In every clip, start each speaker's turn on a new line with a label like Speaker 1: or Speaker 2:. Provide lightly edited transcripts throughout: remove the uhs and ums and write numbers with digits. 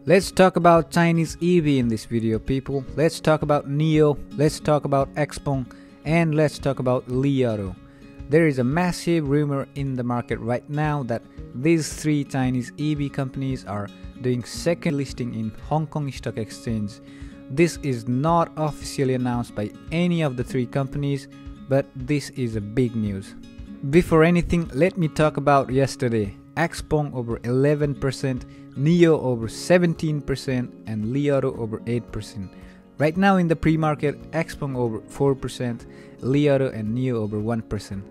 Speaker 1: Let's talk about Chinese EV in this video, people. Let's talk about NIO, let's talk about XPENG, and let's talk about Li Auto. There is a massive rumor in the market right now that these three Chinese EV companies are doing second listing in Hong Kong Stock Exchange. This is not officially announced by any of the three companies, but this is a big news. Before anything, let me talk about yesterday. XPENG over 11%, NIO over 17%, and Li Auto over 8%. Right now in the pre-market, XPENG over 4%, Li Auto and NIO over 1%.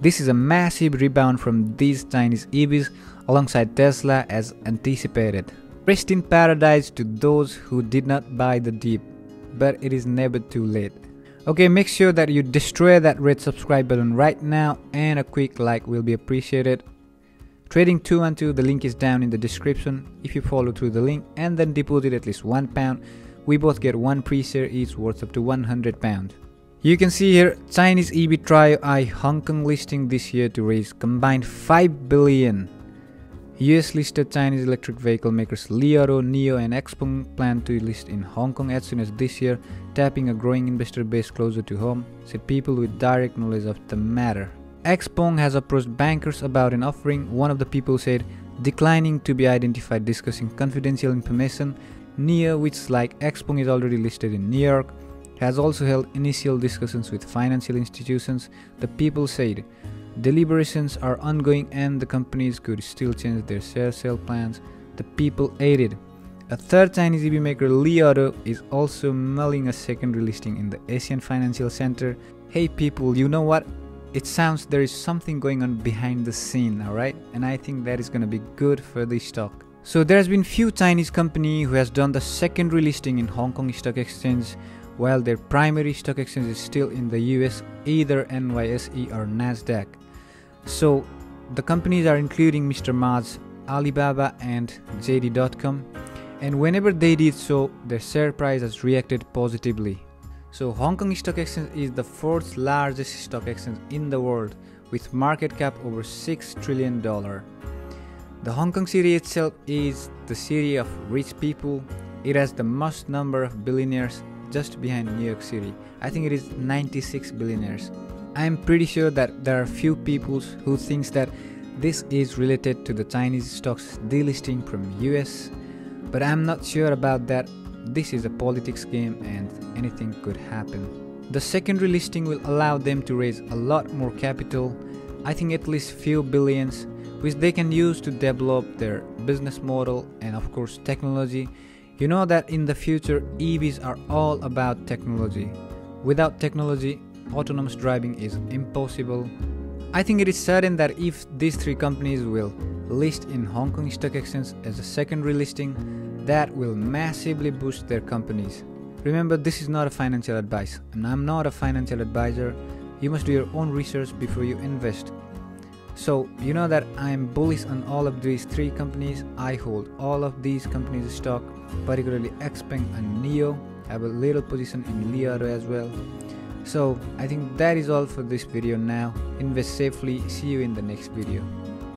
Speaker 1: This is a massive rebound from these Chinese EVs alongside Tesla as anticipated. Rest in paradise to those who did not buy the dip, but it is never too late. Okay, make sure that you destroy that red subscribe button right now, and a quick like will be appreciated. Trading 212, the link is down in the description. If you follow through the link and then deposit at least £1, we both get one pre-share each worth up to £100. You can see here Chinese EV trio eye Hong Kong listing this year to raise combined 5 billion. US listed Chinese electric vehicle makers Li Auto, NIO and XPENG plan to list in Hong Kong as soon as this year, tapping a growing investor base closer to home, said people with direct knowledge of the matter. XPENG has approached bankers about an offering. One of the people said, declining to be identified, discussing confidential information. NIO, which like XPENG is already listed in New York, has also held initial discussions with financial institutions. The people said, deliberations are ongoing and the companies could still change their share sale plans. The people added. A third Chinese EV maker, Li Auto, is also mulling a secondary listing in the Asian Financial Center. Hey people, you know what? It sounds there is something going on behind the scene, alright? And I think that is gonna be good for the stock. So there has been few Chinese company who has done the secondary listing in Hong Kong Stock Exchange, while their primary stock exchange is still in the US, either NYSE or Nasdaq. So the companies are including Mr. Ma's, Alibaba and JD.com, and whenever they did so, their share price has reacted positively. So Hong Kong Stock Exchange is the fourth largest stock exchange in the world with market cap over $6 trillion. The Hong Kong city itself is the city of rich people. It has the most number of billionaires just behind New York City. I think it is 96 billionaires. I am pretty sure that there are few people who thinks that this is related to the Chinese stocks delisting from US, but I'm not sure about that. This is a politics game and anything could happen. The secondary listing will allow them to raise a lot more capital, I think at least few billions, which they can use to develop their business model and of course technology. You know that in the future EVs are all about technology. Without technology, autonomous driving is impossible. I think it is certain that if these three companies will list in Hong Kong Stock Exchange as a secondary listing, that will massively boost their companies. Remember, this is not a financial advice, and I'm not a financial advisor. You must do your own research before you invest. So, you know that I am bullish on all of these three companies. I hold all of these companies' stock, particularly XPENG and NIO. I have a little position in Li Auto as well. So, I think that is all for this video now. Invest safely. See you in the next video.